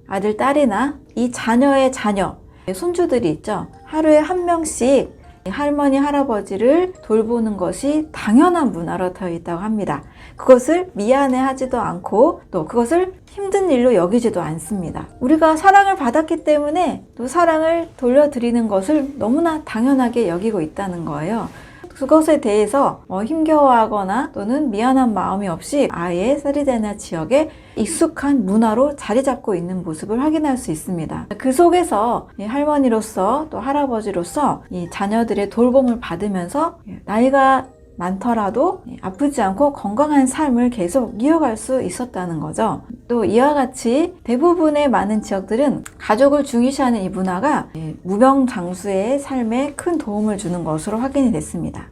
아들, 딸이나 이 자녀의 자녀, 손주들이 있죠. 하루에 한 명씩 할머니, 할아버지를 돌보는 것이 당연한 문화로 되어 있다고 합니다. 그것을 미안해하지도 않고 또 그것을 힘든 일로 여기지도 않습니다. 우리가 사랑을 받았기 때문에 또 사랑을 돌려드리는 것을 너무나 당연하게 여기고 있다는 거예요. 그것에 대해서 힘겨워하거나 또는 미안한 마음이 없이 아예 사르데냐 지역에 익숙한 문화로 자리 잡고 있는 모습을 확인할 수 있습니다. 그 속에서 할머니로서 또 할아버지로서 이 자녀들의 돌봄을 받으면서 나이가 많더라도 아프지 않고 건강한 삶을 계속 이어갈 수 있었다는 거죠. 또 이와 같이 대부분의 많은 지역들은 가족을 중시하는 이 문화가 무병장수의 삶에 큰 도움을 주는 것으로 확인이 됐습니다.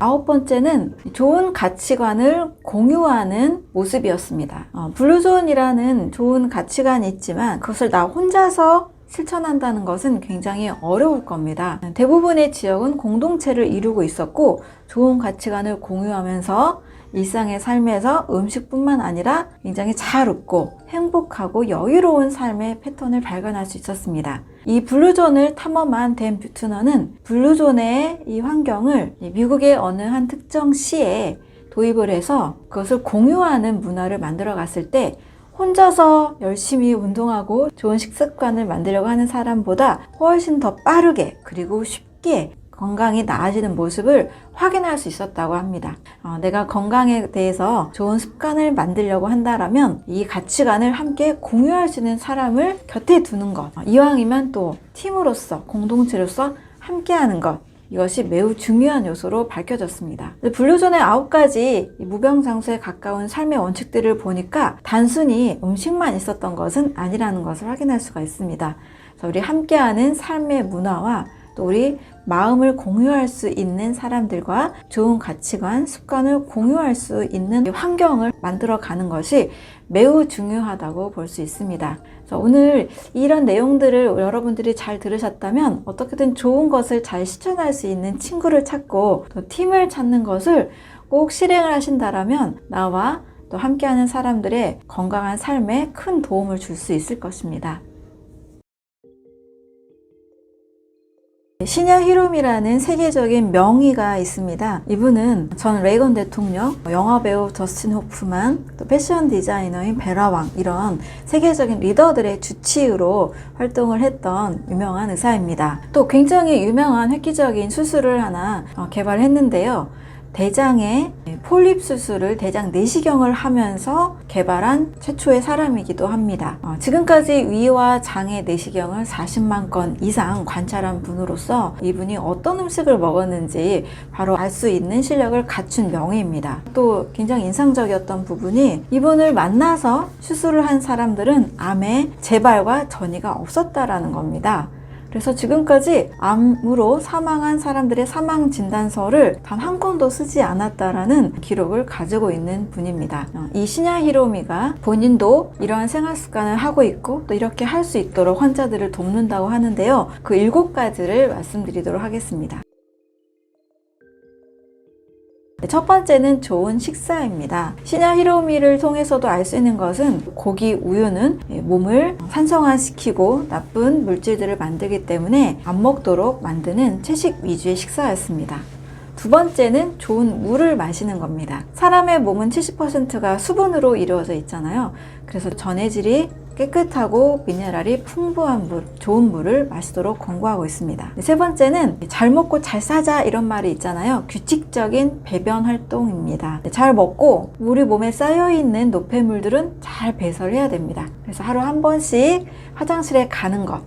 9번째는 좋은 가치관을 공유하는 모습이었습니다. 블루존이라는 좋은 가치관이 있지만 그것을 나 혼자서 실천한다는 것은 굉장히 어려울 겁니다. 대부분의 지역은 공동체를 이루고 있었고 좋은 가치관을 공유하면서 일상의 삶에서 음식뿐만 아니라 굉장히 잘 웃고 행복하고 여유로운 삶의 패턴을 발견할 수 있었습니다. 이 블루존을 탐험한 댄 뷰트너는 블루존의 이 환경을 미국의 어느 한 특정 시에 도입을 해서 그것을 공유하는 문화를 만들어 갔을 때 혼자서 열심히 운동하고 좋은 식습관을 만들려고 하는 사람보다 훨씬 더 빠르게 그리고 쉽게 건강이 나아지는 모습을 확인할 수 있었다고 합니다. 내가 건강에 대해서 좋은 습관을 만들려고 한다면 이 가치관을 함께 공유할 수 있는 사람을 곁에 두는 것, 이왕이면 또 팀으로서 공동체로서 함께하는 것, 이것이 매우 중요한 요소로 밝혀졌습니다. 분류존의 9가지 무병장수에 가까운 삶의 원칙들을 보니까 단순히 음식만 있었던 것은 아니라는 것을 확인할 수가 있습니다. 그래서 우리 함께하는 삶의 문화와 또 우리 마음을 공유할 수 있는 사람들과 좋은 가치관, 습관을 공유할 수 있는 환경을 만들어가는 것이 매우 중요하다고 볼 수 있습니다. 그래서 오늘 이런 내용들을 여러분들이 잘 들으셨다면 어떻게든 좋은 것을 잘 실천할 수 있는 친구를 찾고 또 팀을 찾는 것을 꼭 실행을 하신다면 나와 또 함께하는 사람들의 건강한 삶에 큰 도움을 줄 수 있을 것입니다. 시냐 히롬이라는 세계적인 명의가 있습니다. 이분은 전 레이건 대통령, 영화배우 저스틴 호프만, 또 패션 디자이너인 베라 왕, 이런 세계적인 리더들의 주치의로 활동을 했던 유명한 의사입니다. 또 굉장히 유명한 획기적인 수술을 하나 개발했는데요. 대장의 폴립 수술을 대장 내시경을 하면서 개발한 최초의 사람이기도 합니다. 지금까지 위와 장의 내시경을 40만 건 이상 관찰한 분으로서 이분이 어떤 음식을 먹었는지 바로 알 수 있는 실력을 갖춘 명의입니다. 또 굉장히 인상적이었던 부분이 이분을 만나서 수술을 한 사람들은 암의 재발과 전이가 없었다라는 겁니다. 그래서 지금까지 암으로 사망한 사람들의 사망 진단서를 단 한 건도 쓰지 않았다라는 기록을 가지고 있는 분입니다. 이 시냐 히로미가 본인도 이러한 생활 습관을 하고 있고 또 이렇게 할 수 있도록 환자들을 돕는다고 하는데요. 그 7가지를 말씀드리도록 하겠습니다. 첫 번째는 좋은 식사입니다. 시냐 히로미를 통해서도 알 수 있는 것은 고기, 우유는 몸을 산성화시키고 나쁜 물질들을 만들기 때문에 안 먹도록 만드는 채식 위주의 식사였습니다. 두 번째는 좋은 물을 마시는 겁니다. 사람의 몸은 70%가 수분으로 이루어져 있잖아요. 그래서 전해질이 깨끗하고 미네랄이 풍부한 물, 좋은 물을 마시도록 권고하고 있습니다. 세 번째는 잘 먹고 잘 사자 이런 말이 있잖아요. 규칙적인 배변 활동입니다. 잘 먹고 우리 몸에 쌓여있는 노폐물들은 잘 배설해야 됩니다. 그래서 하루 한 번씩 화장실에 가는 것,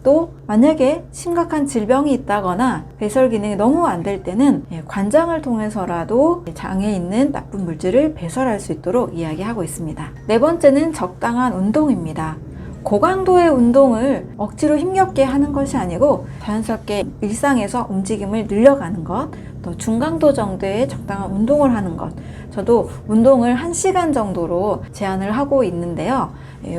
또 만약에 심각한 질병이 있다거나 배설 기능이 너무 안 될 때는 관장을 통해서라도 장에 있는 나쁜 물질을 배설할 수 있도록 이야기하고 있습니다. 네 번째는 적당한 운동입니다. 고강도의 운동을 억지로 힘겹게 하는 것이 아니고 자연스럽게 일상에서 움직임을 늘려가는 것, 또 중강도 정도의 적당한 운동을 하는 것. 저도 운동을 1시간 정도로 제한을 하고 있는데요.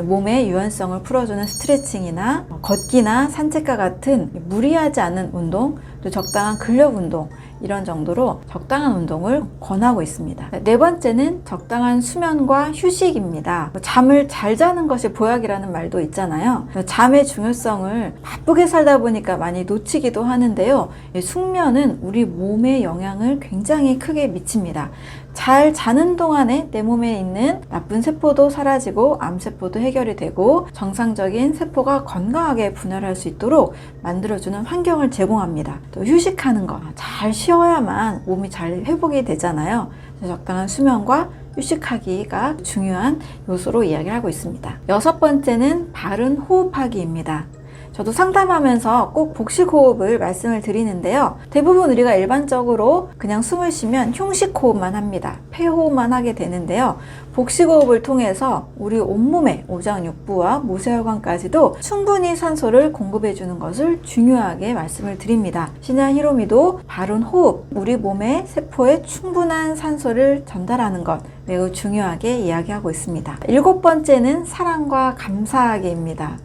몸의 유연성을 풀어주는 스트레칭이나 걷기나 산책과 같은 무리하지 않은 운동, 또 적당한 근력 운동, 이런 정도로 적당한 운동을 권하고 있습니다. 네 번째는 적당한 수면과 휴식입니다. 잠을 잘 자는 것이 보약이라는 말도 있잖아요. 잠의 중요성을 바쁘게 살다 보니까 많이 놓치기도 하는데요. 숙면은 우리 몸에 영향을 굉장히 크게 미칩니다. 잘 자는 동안에 내 몸에 있는 나쁜 세포도 사라지고 암세포도 해결이 되고 정상적인 세포가 건강하게 분열할 수 있도록 만들어주는 환경을 제공합니다. 또 휴식하는 거, 잘 쉬어야만 몸이 잘 회복이 되잖아요. 적당한 수면과 휴식하기가 중요한 요소로 이야기를 하고 있습니다. 여섯 번째는 바른 호흡하기입니다. 저도 상담하면서 꼭 복식호흡을 말씀을 드리는데요. 대부분 우리가 일반적으로 그냥 숨을 쉬면 흉식호흡만 합니다. 폐호흡만 하게 되는데요. 복식호흡을 통해서 우리 온몸의 오장육부와 모세혈관까지도 충분히 산소를 공급해 주는 것을 중요하게 말씀을 드립니다. 시냐 히로미도 바른 호흡, 우리 몸의 세포에 충분한 산소를 전달하는 것 매우 중요하게 이야기하고 있습니다. 7번째는 사랑과 감사하기입니다.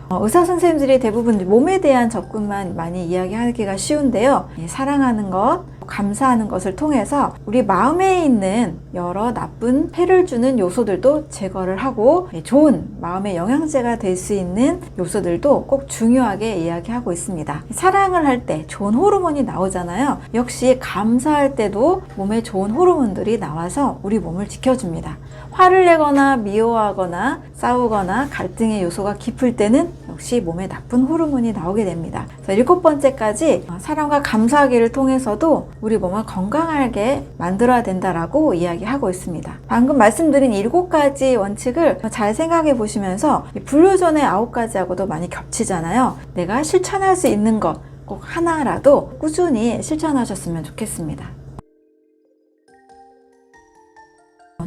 의사 선생님들이 대부분 몸에 대한 접근만 많이 이야기하기가 쉬운데요. 사랑하는 것, 감사하는 것을 통해서 우리 마음에 있는 여러 나쁜 해를 주는 요소들도 제거를 하고 좋은 마음의 영양제가 될 수 있는 요소들도 꼭 중요하게 이야기하고 있습니다. 사랑을 할 때 좋은 호르몬이 나오잖아요. 역시 감사할 때도 몸에 좋은 호르몬들이 나와서 우리 몸을 지켜줍니다. 화를 내거나 미워하거나 싸우거나 갈등의 요소가 깊을 때는 역시 몸에 나쁜 호르몬이 나오게 됩니다. 그래서 7번째까지 사랑과 감사하기를 통해서도 우리 몸을 건강하게 만들어야 된다라고 이야기하고 있습니다. 방금 말씀드린 7가지 원칙을 잘 생각해 보시면서 분류존의 9가지하고도 많이 겹치잖아요. 내가 실천할 수 있는 것, 꼭 하나라도 꾸준히 실천하셨으면 좋겠습니다.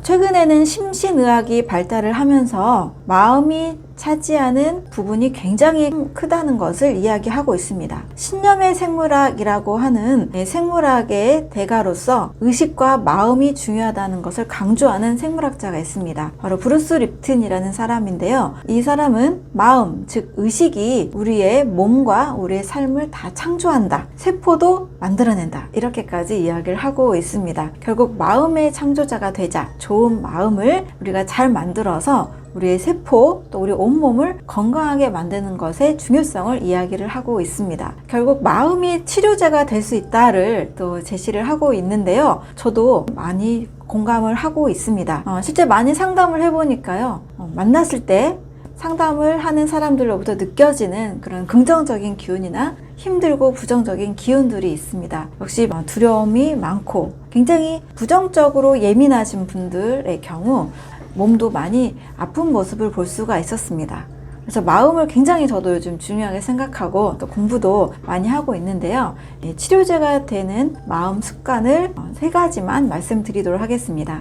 최근에는 심신의학이 발달을 하면서 마음이 차지하는 부분이 굉장히 크다는 것을 이야기하고 있습니다. 신념의 생물학이라고 하는 생물학의 대가로서 의식과 마음이 중요하다는 것을 강조하는 생물학자가 있습니다. 바로 브루스 립튼이라는 사람인데요. 이 사람은 마음, 즉 의식이 우리의 몸과 우리의 삶을 다 창조한다. 세포도 만들어낸다. 이렇게까지 이야기를 하고 있습니다. 결국 마음의 창조자가 되자, 좋은 마음을 우리가 잘 만들어서 우리의 세포 또 우리 온몸을 건강하게 만드는 것의 중요성을 이야기를 하고 있습니다. 결국 마음이 치료제가 될 수 있다를 또 제시를 하고 있는데요. 저도 많이 공감을 하고 있습니다. 실제 많이 상담을 해보니까요. 만났을 때 상담을 하는 사람들로부터 느껴지는 그런 긍정적인 기운이나 힘들고 부정적인 기운들이 있습니다. 역시 두려움이 많고 굉장히 부정적으로 예민하신 분들의 경우 몸도 많이 아픈 모습을 볼 수가 있었습니다. 그래서 마음을 굉장히 저도 요즘 중요하게 생각하고 또 공부도 많이 하고 있는데요. 치료제가 되는 마음 습관을 3가지만 말씀드리도록 하겠습니다.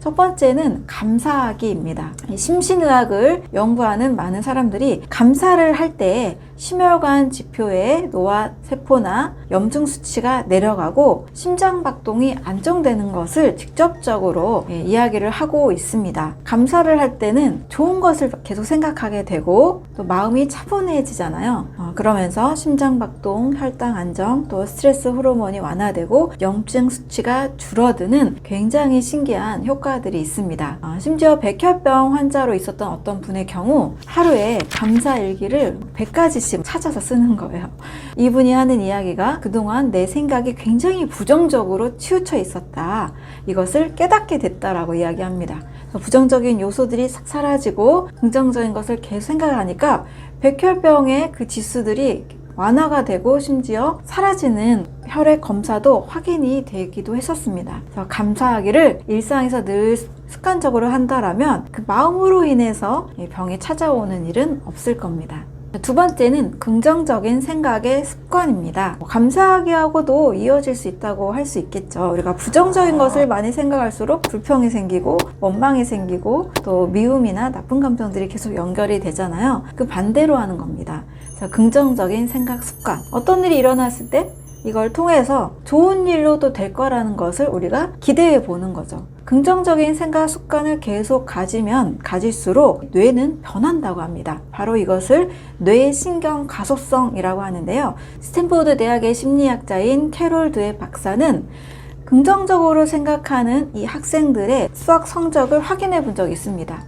첫 번째는 감사하기입니다. 심신의학을 연구하는 많은 사람들이 감사를 할 때 심혈관 지표의 노화 세포나 염증 수치가 내려가고 심장 박동이 안정되는 것을 직접적으로 이야기를 하고 있습니다. 감사를 할 때는 좋은 것을 계속 생각하게 되고 또 마음이 차분해지잖아요. 그러면서 심장 박동, 혈당 안정, 또 스트레스 호르몬이 완화되고 염증 수치가 줄어드는 굉장히 신기한 효과들이 있습니다. 심지어 백혈병 환자로 있었던 어떤 분의 경우 하루에 감사 일기를 100가지씩 찾아서 쓰는 거예요. 이분이 하는 이야기가 그동안 내 생각이 굉장히 부정적으로 치우쳐 있었다. 이것을 깨닫게 됐다라고 이야기합니다. 부정적인 요소들이 싹 사라지고 긍정적인 것을 계속 생각하니까 백혈병의 그 지수들이 완화가 되고 심지어 사라지는 혈액 검사도 확인이 되기도 했었습니다. 그래서 감사하기를 일상에서 늘 습관적으로 한다라면 그 마음으로 인해서 병이 찾아오는 일은 없을 겁니다. 두 번째는 긍정적인 생각의 습관입니다. 감사하기하고도 이어질 수 있다고 할 수 있겠죠. 우리가 부정적인 것을 많이 생각할수록 불평이 생기고 원망이 생기고 또 미움이나 나쁜 감정들이 계속 연결이 되잖아요. 그 반대로 하는 겁니다. 그래서 긍정적인 생각 습관. 어떤 일이 일어났을 때 이걸 통해서 좋은 일로도 될 거라는 것을 우리가 기대해 보는 거죠. 긍정적인 생각 습관을 계속 가질수록 뇌는 변한다고 합니다. 바로 이것을 뇌의 신경 가소성이라고 하는데요. 스탠포드 대학의 심리학자인 캐롤 드웨 박사는 긍정적으로 생각하는 이 학생들의 수학 성적을 확인해 본 적이 있습니다.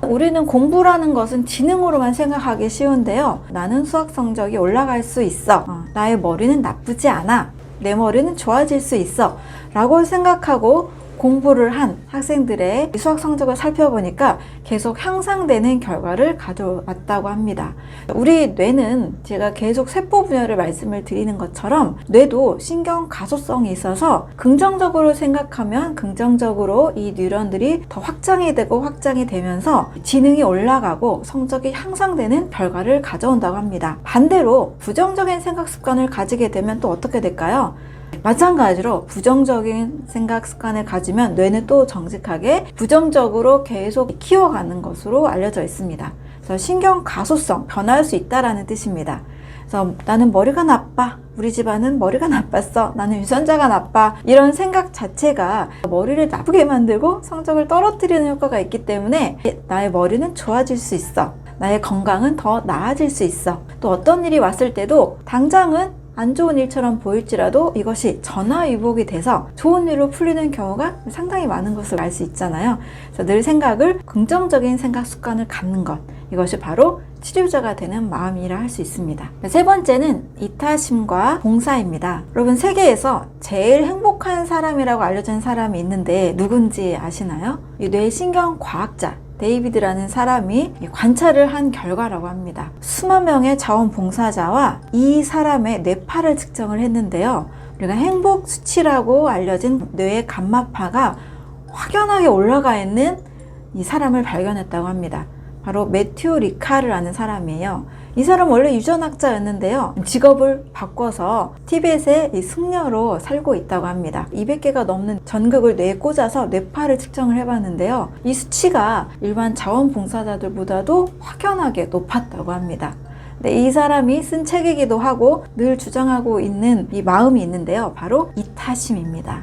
우리는 공부라는 것은 지능으로만 생각하기 쉬운데요. 나는 수학 성적이 올라갈 수 있어. 나의 머리는 나쁘지 않아. 내 머리는 좋아질 수 있어. 라고 생각하고 공부를 한 학생들의 수학 성적을 살펴보니까 계속 향상되는 결과를 가져왔다고 합니다. 우리 뇌는 제가 계속 세포 분열을 말씀을 드리는 것처럼 뇌도 신경 가소성이 있어서 긍정적으로 생각하면 긍정적으로 이 뉴런들이 더 확장이 되면서 지능이 올라가고 성적이 향상되는 결과를 가져온다고 합니다. 반대로 부정적인 생각 습관을 가지게 되면 또 어떻게 될까요? 마찬가지로 부정적인 생각 습관을 가지면 뇌는 또 정직하게 부정적으로 계속 키워가는 것으로 알려져 있습니다. 그래서 신경 가소성, 변할 수 있다라는 뜻입니다. 그래서 나는 머리가 나빠. 우리 집안은 머리가 나빴어. 나는 유전자가 나빠. 이런 생각 자체가 머리를 나쁘게 만들고 성적을 떨어뜨리는 효과가 있기 때문에 나의 머리는 좋아질 수 있어. 나의 건강은 더 나아질 수 있어. 또 어떤 일이 왔을 때도 당장은 안 좋은 일처럼 보일지라도 이것이 전화위복이 돼서 좋은 일로 풀리는 경우가 상당히 많은 것을 알 수 있잖아요. 그래서 늘 생각을 긍정적인 생각 습관을 갖는 것, 이것이 바로 치료자가 되는 마음이라 할 수 있습니다. 세 번째는 이타심과 봉사입니다. 여러분, 세계에서 제일 행복한 사람이라고 알려진 사람이 있는데 누군지 아시나요? 이 뇌신경 과학자 데이비드라는 사람이 관찰을 한 결과라고 합니다. 수만 명의 자원봉사자와 이 사람의 뇌파를 측정을 했는데요. 우리가 행복 수치라고 알려진 뇌의 감마파가 확연하게 올라가 있는 이 사람을 발견했다고 합니다. 바로 매튜 리카르라는 사람이에요. 이 사람 원래 유전학자였는데요. 직업을 바꿔서 티벳의 이 승려로 살고 있다고 합니다. 200개가 넘는 전극을 뇌에 꽂아서 뇌파를 측정을 해봤는데요. 이 수치가 일반 자원봉사자들보다도 확연하게 높았다고 합니다. 이 사람이 쓴 책이기도 하고 늘 주장하고 있는 이 마음이 있는데요. 바로 이타심입니다.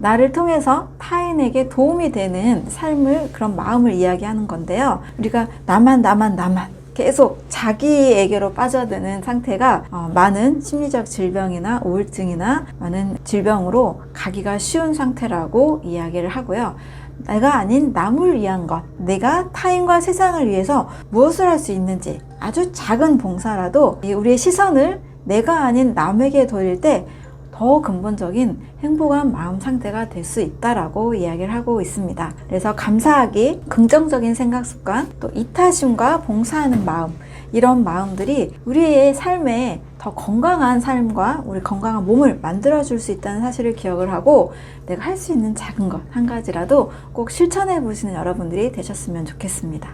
나를 통해서 타인에게 도움이 되는 삶을, 그런 마음을 이야기하는 건데요. 우리가 나만 계속 자기에게로 빠져드는 상태가 많은 심리적 질병이나 우울증이나 많은 질병으로 가기가 쉬운 상태라고 이야기를 하고요. 내가 아닌 남을 위한 것, 내가 타인과 세상을 위해서 무엇을 할 수 있는지, 아주 작은 봉사라도 우리의 시선을 내가 아닌 남에게 돌릴 때 더 근본적인 행복한 마음 상태가 될 수 있다라고 이야기를 하고 있습니다. 그래서 감사하기, 긍정적인 생각 습관, 또 이타심과 봉사하는 마음, 이런 마음들이 우리의 삶에 더 건강한 삶과 우리 건강한 몸을 만들어줄 수 있다는 사실을 기억을 하고, 내가 할 수 있는 작은 것 한 가지라도 꼭 실천해 보시는 여러분들이 되셨으면 좋겠습니다.